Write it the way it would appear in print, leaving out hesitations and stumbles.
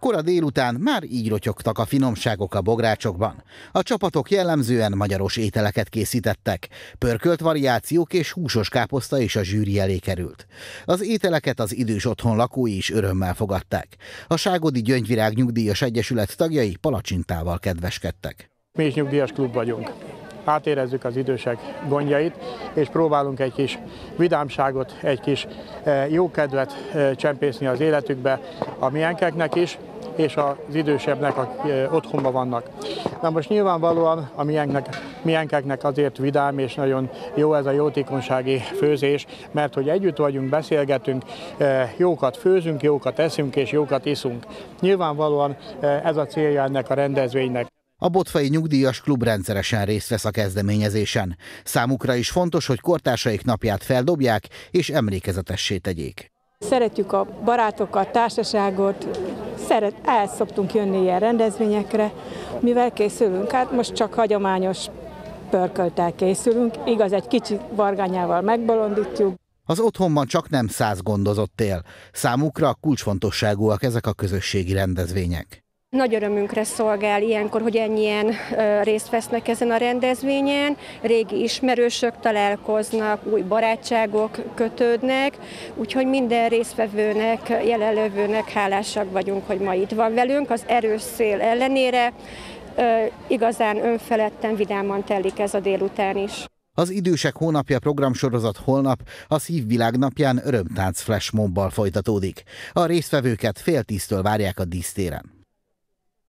Kora délután már így rotyogtak a finomságok a bográcsokban. A csapatok jellemzően magyaros ételeket készítettek. Pörkölt variációk és húsos káposzta is a zsűri elé került. Az ételeket az idős otthon lakói is örömmel fogadták. A Ságodi Gyöngyvirág Nyugdíjas Egyesület tagjai palacsintával kedveskedtek. Mi is nyugdíjas klub vagyunk. Átérezzük az idősek gondjait, és próbálunk egy kis vidámságot, egy kis jókedvet csempészni az életükbe a miénkeknek is, és az idősebbnek, akik otthonban vannak. Na most nyilvánvalóan a miénkeknek azért vidám és nagyon jó ez a jótékonysági főzés, mert hogy együtt vagyunk, beszélgetünk, jókat főzünk, jókat eszünk és jókat iszunk. Nyilvánvalóan ez a célja ennek a rendezvénynek. A Bothwai Nyugdíjas Klub rendszeresen részt vesz a kezdeményezésen. Számukra is fontos, hogy kortársaik napját feldobják és emlékezetessé tegyék. Szeretjük a barátokat, társaságot, el szoktunk jönni ilyen rendezvényekre, mivel készülünk. Hát most csak hagyományos pörkölttel készülünk, igaz, egy kicsi vargányával megbolondítjuk. Az otthonban csak nem 100 gondozott él. Számukra kulcsfontosságúak ezek a közösségi rendezvények. Nagy örömünkre szolgál ilyenkor, hogy ennyien részt vesznek ezen a rendezvényen, régi ismerősök találkoznak, új barátságok kötődnek, úgyhogy minden résztvevőnek, jelenlévőnek hálásak vagyunk, hogy ma itt van velünk. Az erős szél ellenére igazán önfeledten, vidáman telik ez a délután is. Az Idősek hónapja programsorozat holnap a Szívvilág napján örömtánc flashmobbal folytatódik. A résztvevőket fél 10-től várják a dísztéren.